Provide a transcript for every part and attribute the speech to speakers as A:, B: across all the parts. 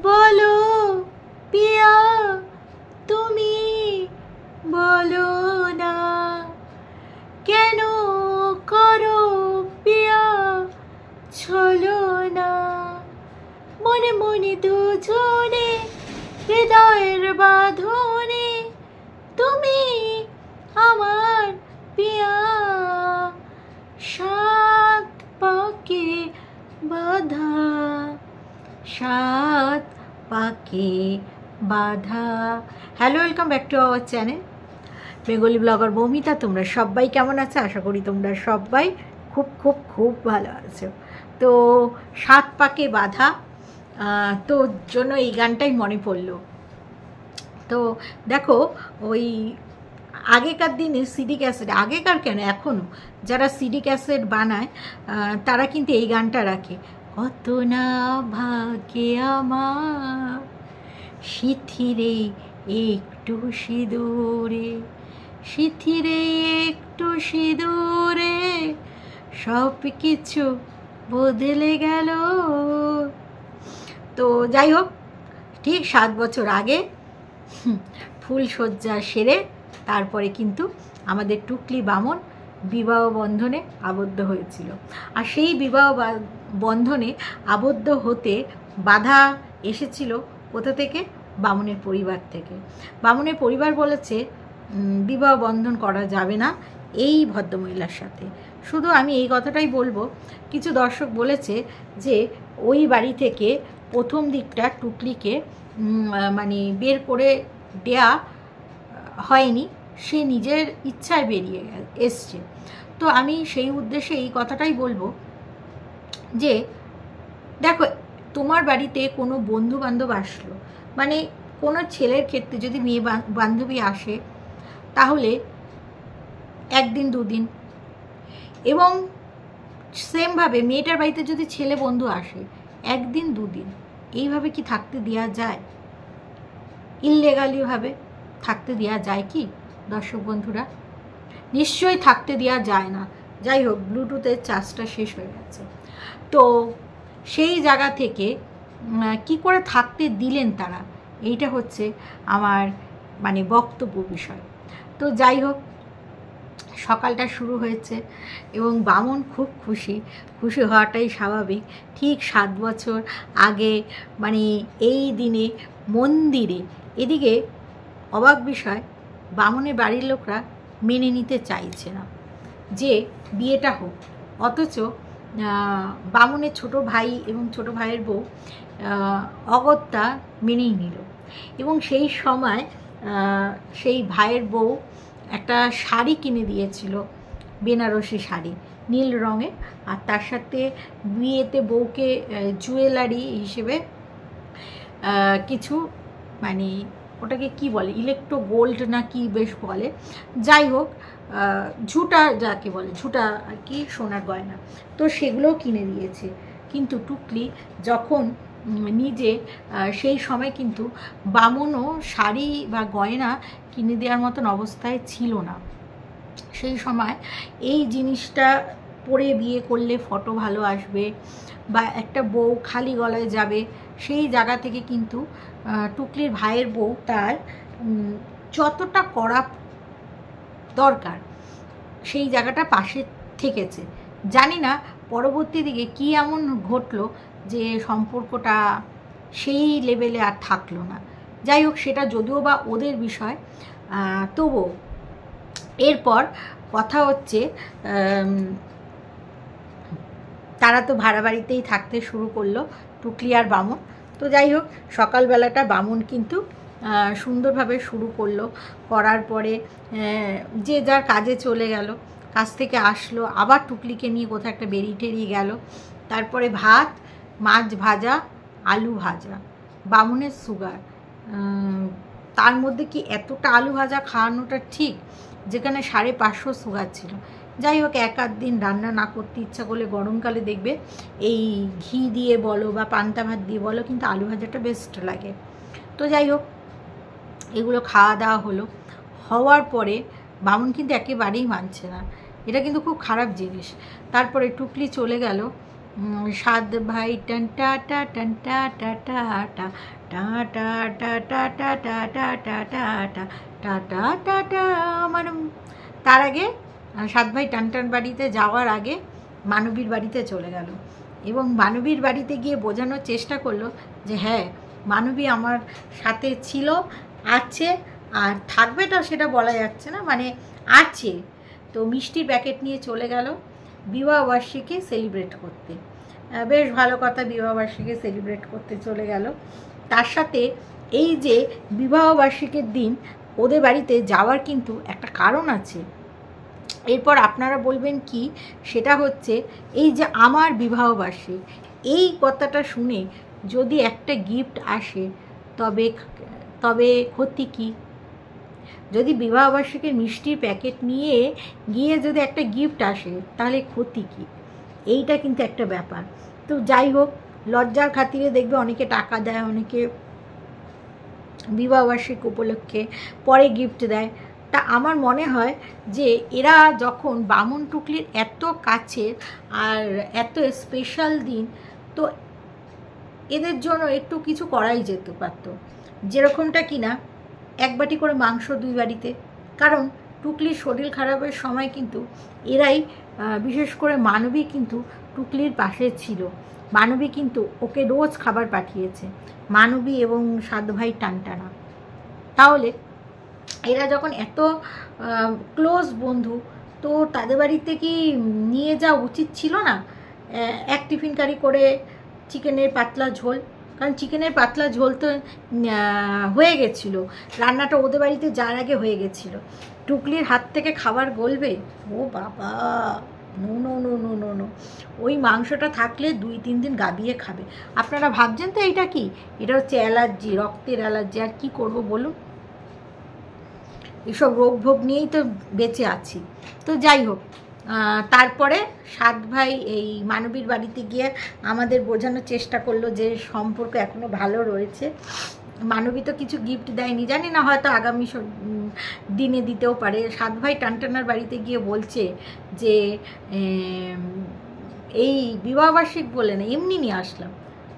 A: বলো পিয়া তুমি বলো না, কেন করো পিয়া ছলো না। মনে মনে দুজনে হৃদয়ের বাঁধনে তুমি আমার পিয়া, সাত পাকে বাঁধা, সাত পাকে বাঁধা। Hello, welcome back to our channel Bengali blogger Moumita. তোমরা সবাই কেমন আছো? আশা করি তোমরা সবাই খুব খুব খুব ভালো আছো। তো সাত পাকে বাঁধা, তো জন্য এই গানটাই মনে পড়লো। তো দেখো, ওই আগেকার দিনে সিডি ক্যাসেট, আগেকার কেন এখনও যারা সিডি ক্যাসেট বানায় তারা কিন্তু এই গানটা রাখে। কত না ভাগ্যে আমার সিথিরে একটু সিঁদুরে, সিথিরে একটু সিঁদুরে সব কিছু বদলে গেল। তো যাই হোক, ঠিক 7 বছর আগে ফুলসজ্জা সেরে তারপরে কিন্তু আমাদের টুকলি বামন বিবাহ বন্ধনে আবদ্ধ হয়েছিল। আর সেই বিবাহ বন্ধনে আবদ্ধ হতে বাধা এসেছিল কোথা থেকে? বামনের পরিবার থেকে। বামনের পরিবার বলেছে বিবাহ বন্ধন করা যাবে না এই ভদ্রমহিলার সাথে। শুধু আমি এই কথাটাই বলবো, কিছু দর্শক বলেছে যে ওই বাড়ি থেকে প্রথম দিকটা টুকলিকে মানে বের করে দেয়া হয়নি, সে নিজের ইচ্ছায় বেরিয়ে এসছে। তো আমি সেই উদ্দেশ্যে এই কথাটাই বলবো যে দেখো, তোমার বাড়িতে কোনো বন্ধু বান্ধব আসলো, মানে কোনো ছেলের ক্ষেত্রে যদি মেয়ে বান্ধবী আসে তাহলে একদিন দুদিন, এবং সেমভাবে মেয়েটার বাড়িতে যদি ছেলে বন্ধু আসে একদিন দুদিন, এইভাবে কি থাকতে দেওয়া যায়? ইললিগালিভাবে থাকতে দেওয়া যায় কি দর্শক বন্ধুরা? নিশ্চয়ই থাকতে দেওয়া যায় না। যাই হোক, ব্লুটুথের চার্জটা শেষ হয়ে গেছে। তো সেই জায়গা থেকে কি করে থাকতে দিলেন তারা, এইটা হচ্ছে আমার মানে বক্তব্য বিষয়। তো যাই হোক, সকালটা শুরু হয়েছে এবং বামন খুব খুশি। খুশি হওয়াটাই স্বাভাবিক। ঠিক 7 বছর আগে মানে এই দিনে মন্দিরে, এদিকে অবাক বিষয়, বামনের বাড়ির লোকরা মেনে নিতে চাইছে না যে বিয়েটা হোক, অথচ বামনের ছোট ভাই এবং ছোট ভাইয়ের বউ অগত্যা মেনেই নিল। এবং সেই সময় সেই ভাইয়ের বউ একটা শাড়ি কিনে দিয়েছিল, বেনারসি শাড়ি নীল রঙের, আর তার সাথে বিয়েতে বউকে জুয়েলারি হিসেবে কিছু মানে ওটাকে কি বলে, ইলেকট্রো গোল্ড না কি বেশ বলে, যাই হোক ঝুটা যাকে বলে, ঝুটা আর কি সোনার গয়না, তো সেগুলোও কিনে দিয়েছে। কিন্তু টুকলি যখন নিজে সেই সময় কিন্তু বামনও শাড়ি বা গয়না কিনে দেওয়ার মতন অবস্থায় ছিল না। সেই সময় এই জিনিসটা পরে বিয়ে করলে ফটো ভালো আসবে বা একটা বউ খালি গলায় যাবে, সেই জায়গা থেকে কিন্তু টুকলির ভাইয়ের বউ তার যতটা করা দরকার সেই জায়গাটা পাশে থেকেছে। জানি না পরবর্তী দিকে কী এমন ঘটলো যে সম্পর্কটা সেই লেভেলে আর থাকলো না। যাই হোক, সেটা যদিও বা ওদের বিষয়, তবুও এরপর কথা হচ্ছে তারা তো ভাড়া বাড়িতেই থাকতে শুরু করলো টুকলি আর বামন। তো যাই হোক, সকালবেলাটা বামন কিন্তু সুন্দরভাবে শুরু করলো। করার পরে যে যার কাজে চলে গেল, কাজ থেকে আসলো, আবার টুকলিকে নিয়ে কোথাও একটা বেরিয়ে টেরিয়ে গেল। তারপরে ভাত, মাছ ভাজা, আলু ভাজা, বামনের সুগার, তার মধ্যে কি এতটা আলু ভাজা খাওয়ানোটা ঠিক, যেখানে 550 সুগার ছিল। যাই হোক, এক আধ দিন রান্না না করতে ইচ্ছা করলে গরমকালে দেখবে এই ঘি দিয়ে বলো বা পান্তা ভাত দিয়ে বলো, কিন্তু আলু ভাজাটা বেস্ট লাগে। তো যাই হোক, এগুলো খাওয়া দাওয়া হলো। হওয়ার পরে বামন কিন্তু একেবারেই মানছে না, এটা কিন্তু খুব খারাপ জিনিস। তারপরে টুকলি চলে গেল সাত ভাই টান টা টা টান টা টা টা টা টা টা টা টা টা টা টা টা টা টা টা টা টা টা আমার। তার আগে সাত ভাই টান টান বাড়িতে যাওয়ার আগে মানবীর বাড়িতে চলে গেল এবং মানবীর বাড়িতে গিয়ে বোঝানোর চেষ্টা করলো যে হ্যাঁ, মানবী আমার সাথে ছিল, আছে, আর থাকবেটা সেটা বলা যাচ্ছে না, মানে আছে। তো মিষ্টির প্যাকেট নিয়ে চলে গেল বিবাহবার্ষিকী সেলিব্রেট করতে। বেশ ভালো কথা, বিবাহবার্ষিকী সেলিব্রেট করতে চলে গেল। তার সাথে এই যে বিবাহবার্ষিকীর দিন ওদের বাড়িতে যাওয়ার কিন্তু একটা কারণ আছে। এরপর আপনারা বলবেন কি, সেটা হচ্ছে এই যে আমার বিবাহবার্ষিক, এই কথাটা শুনে যদি একটা গিফট আসে তবে তবে ক্ষতি কী? যদি বিবাহবার্ষিকীর মিষ্টির প্যাকেট নিয়ে গিয়ে যদি একটা গিফট আসে তাহলে ক্ষতি কী? এইটা কিন্তু একটা ব্যাপার। তো যাই হোক, লজ্জার খাতিরে দেখবে অনেকে টাকা দেয়, অনেকে বিবাহবার্ষিকী উপলক্ষে পরে গিফট দেয়। তা আমার মনে হয় যে এরা যখন বামুন টুকলির এত কাছে আর এত স্পেশাল দিন, তো এদের জন্য একটু কিছু করাই যেতে পারতো। যেরকমটা কিনা এক বাটি করে মাংস দুই বাড়িতে, কারণ টুকলির শরীর খারাপের সময় কিন্তু এরাই, বিশেষ করে মানবী কিন্তু টুকলির পাশে ছিল। মানবী কিন্তু ওকে রোজ খাবার পাঠিয়েছে, মানবী এবং সাত ভাই টানটানা। তাহলে এরা যখন এত ক্লোজ বন্ধু, তো তাদের বাড়িতে কি নিয়ে যাওয়া উচিত ছিল না এক টিফিন কারি করে চিকেনের পাতলা ঝোল? কারণ চিকেনের পাতলা ঝোল তো হয়ে গেছিলো, রান্নাটা ওদের বাড়িতে যার আগে হয়ে গেছিলো। টুকলির হাত থেকে খাবার গলবে? ও বাবা, no no no no no no. ওই মাংসটা থাকলে 2-3 দিন গাবিয়ে খাবে। আপনারা ভাবছেন তো এইটা কি? এটা হচ্ছে অ্যালার্জি, রক্তের অ্যালার্জি। আর কি করব বলুন, এসব রোগ ভোগ নিয়েই তো বেঁচে আছি। তো যাই হোক, তারপরে সাত ভাই এই মানবীর বাড়িতে গিয়ে আমাদের বোঝানোর চেষ্টা করলো যে সম্পর্ক এখনও ভালো রয়েছে। মানবী তো কিছু গিফট দেয়নি, জানি না, হয়তো আগামী দিনে দিতেও পারে। সাত ভাই টানটানার বাড়িতে গিয়ে বলছে যে এই বিবাহবার্ষিক বলে না, এমনি নিয়ে আসলাম।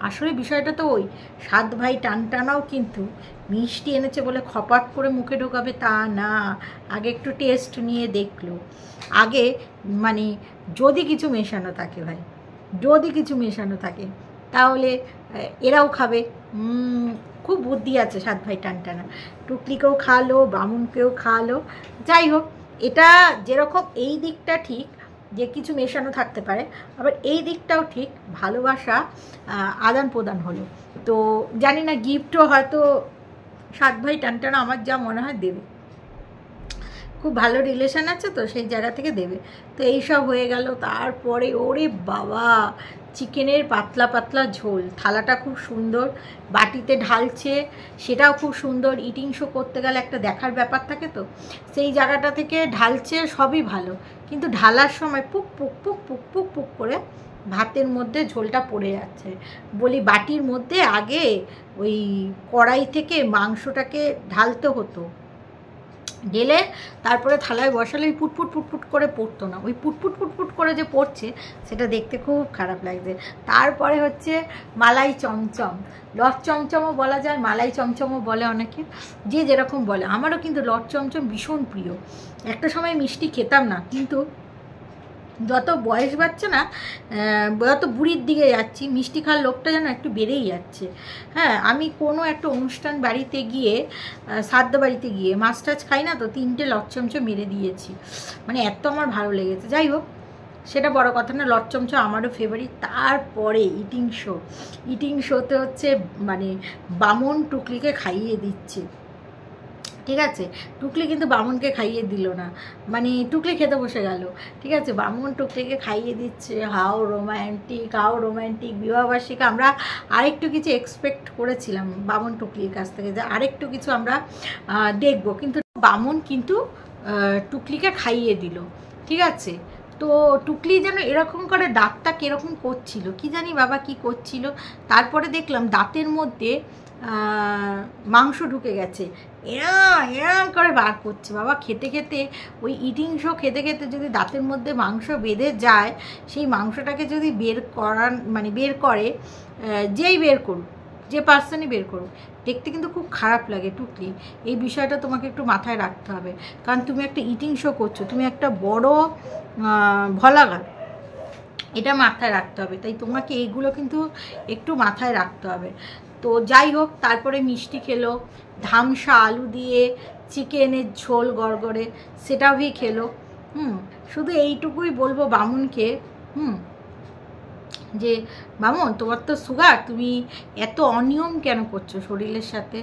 A: আসলে বিষয়টা তো ওই, সাত ভাই টানটানাও কিন্তু মিষ্টি এনেছে বলে খপাত করে মুখে ঢোকাবে তা না, আগে একটু টেস্ট নিয়ে দেখলো। আগে মানে যদি কিছু মেশানো থাকে ভাই, যদি কিছু মেশানো থাকে তাহলে এরাও খাবে। খুব বুদ্ধি আছে সাত ভাই টানটানা, টুকলিকেও খাওয়ালো, বামুনকেও খাওয়ালো। যাই হোক, এটা যেরকম এই দিকটা ঠিক যে কিছু মেশানো থাকতে পারে, আবার এই দিকটাও ঠিক, ভালোবাসা আদান প্রদান হলো। তো জানি না, গিফটও হয়তো সাত ভাই টানটানা আমার যা মনে হয় দেবে, খুব ভালো রিলেশন আছে তো সেই জায়গা থেকে দেবে। তো এইসব হয়ে গেল। তারপরে ওরে বাবা, চিকেনের পাতলা পাতলা ঝোল, থালাটা খুব সুন্দর, বাটিতে ঢালছে, সেটাও খুব সুন্দর। ইটিং শো করতে গেলে একটা দেখার ব্যাপার থাকে, তো সেই জায়গাটা থেকে ঢালছে, সবই ভালো, কিন্তু ঢালার সময় পুক পুক পুক পুক পুক পুক করে ভাতের মধ্যে ঝোলটা পড়ে যাচ্ছে। বলি বাটির মধ্যে আগে ওই কড়াই থেকে মাংসটাকে ঢালতে হতো, ঢেলে তারপরে থালায় বসালে ওই পুটপুট পুটপুট করে পড়তো না। ওই পুটপুট পুটপুট করে যে পড়ছে সেটা দেখতে খুব খারাপ লাগছে। তারপরে হচ্ছে মালাই চমচম, লট চমচমও বলা যায়, মালাই চমচমও বলে অনেকে, যে যেরকম বলে। আমারও কিন্তু লট চমচম ভীষণ প্রিয়। একটা সময় মিষ্টি খেতাম না, কিন্তু যত বয়স বাড়ছে না, যত বুড়ির দিকে যাচ্ছি, মিষ্টি খাওয়ার লোকটা যেন একটু বেড়েই যাচ্ছে। হ্যাঁ, আমি কোনো একটা অনুষ্ঠান বাড়িতে গিয়ে, শ্রাদ্ধ বাড়িতে গিয়ে মাছ টাছ খাই না, তো 3টে লটচমচম মেরে দিয়েছি, মানে এত আমার ভালো লেগেছে। যাই হোক, সেটা বড় কথা না, লটচমচম আমারও ফেভারিট। তারপরে ইটিং শোতে হচ্ছে মানে বামন টুকলিকে খাইয়ে দিচ্ছে, ঠিক আছে। টুকলি কিন্তু বামুনকে খাইয়ে দিল না, মানে টুকলি খেতে বসে গেল, ঠিক আছে, বামুন টুকলিকে খাইয়ে দিচ্ছে। হাউ রোম্যান্টিক বিবাহবার্ষিকী। আমরা আরেকটু কিছু এক্সপেক্ট করেছিলাম বামুন টুকলির কাছ থেকে, যে আরেকটু কিছু আমরা দেখব, কিন্তু বামুন কিন্তু টুকলিকে খাইয়ে দিল, ঠিক আছে। তো টুকলি যেন এরকম করে দাঁতটা কীরকম করছিল, কি জানি বাবা কি করছিল। তারপরে দেখলাম দাঁতের মধ্যে মাংস ঢুকে গেছে, এরম করে বার করছে। বাবা খেতে খেতে ওই ইটিং শো খেতে খেতে যদি দাঁতের মধ্যে মাংস বেঁধে যায়, সেই মাংসটাকে যদি বের করে যেই বের করুক, যে পার্সনই বের করুক, দেখতে কিন্তু খুব খারাপ লাগে টুকলি। এই বিষয়টা তোমাকে একটু মাথায় রাখতে হবে, কারণ তুমি একটা ইটিং শো করছো, তুমি একটা বড় ভলাগার, এটা মাথায় রাখতে হবে। তাই তোমাকে এইগুলো কিন্তু একটু মাথায় রাখতে হবে। তো যাই হোক, তারপরে মিষ্টি খেলো, ধামসা আলু দিয়ে চিকেনের ঝোল গড়গড়ে, সেটাও খেলো। শুধু এইটুকুই বলবো বামুনকে, যে বামুন তোমার তো সুগার, তুমি এত অনিয়ম কেন করছো শরীরের সাথে?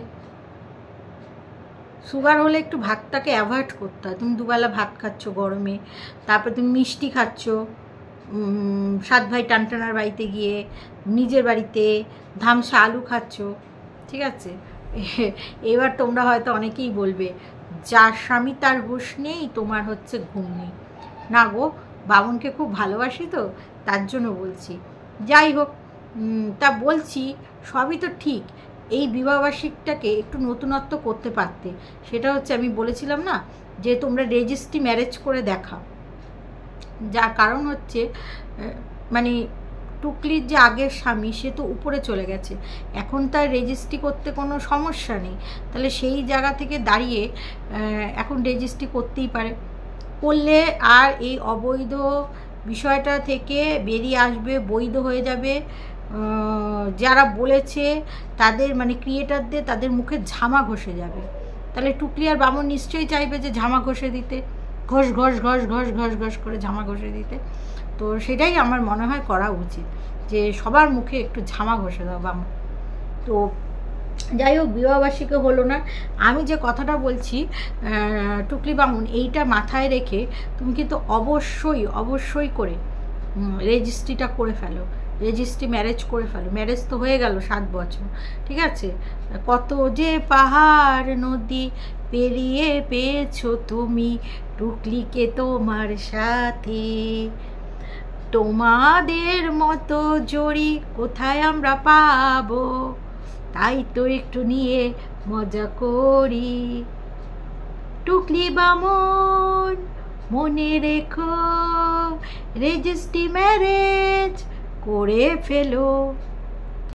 A: সুগার হলে একটু ভাতটাকে অ্যাভয়েড করতে হয়। তুমি দুবেলা ভাত খাচ্ছ গরমে, তারপর তুমি মিষ্টি খাচ্ছ 7 ভাই টানটানার বাড়িতে গিয়ে, নিজের বাড়িতে ধামসা আলু খাচ্ছ, ঠিক আছে? এবার তোমরা হয়তো অনেকেই বলবে, যার স্বামী তার হুঁশ নেই, তোমার হচ্ছে ঘুম নেই। না গো, বামুনকে খুব ভালোবাসি তো, তার জন্য বলছি। যাই হোক, তা বলছি সবই তো ঠিক, এই বিবাহবার্ষিকটাকে একটু নতুনত্ব করতে পারতে। সেটা হচ্ছে আমি বলেছিলাম না যে তোমরা রেজিস্ট্রি ম্যারেজ করে দেখাও। যার কারণ হচ্ছে টুকলির যে আগের স্বামী, সে তো উপরে চলে গেছে, এখন তার রেজিস্ট্রি করতে কোনো সমস্যা নেই। তাহলে সেই জায়গা থেকে দাঁড়িয়ে এখন রেজিস্ট্রি করতেই পারে, করলে আর এই অবৈধ বিষয়টা থেকে বেরিয়ে আসবে, বৈধ হয়ে যাবে। যারা বলেছে তাদের ক্রিয়েটারদের, তাদের মুখে ঝামা ঘষে যাবে। তাহলে টুকলি আর বামুন নিশ্চয়ই চাইবে যে ঝামা ঘষে দিতে, ঘষ ঘষ ঘষ ঘষ ঘষ ঘষ করে ঝামা ঘষে দিতে। তো সেটাই আমার মনে হয় করা উচিত, যে সবার মুখে একটু ঝামা ঘষে দাও বামুন। তো যাই হোক, বিবাহবার্ষিকী হলো না, আমি যে কথাটা বলছি টুকলি বামুন, এইটা মাথায় রেখে তুমি কিন্তু অবশ্যই অবশ্যই করে রেজিস্ট্রিটা করে ফেলো, রেজিস্ট্রি ম্যারেজ করে ফেলো। ম্যারেজ তো হয়ে গেল 7 বছর, ঠিক আছে? কত যে পাহাড় নদী পেরিয়ে পেয়েছো তুমি টুকলিকে তোমার সাথে, তোমাদের মতো জড়ি কোথায় আমরা পাবো, তাই তো একটু নিয়ে মজা করি। টুকলি বামুন মনে রেখো, রেজিস্ট্রি ম্যারেজ করে ফেলো।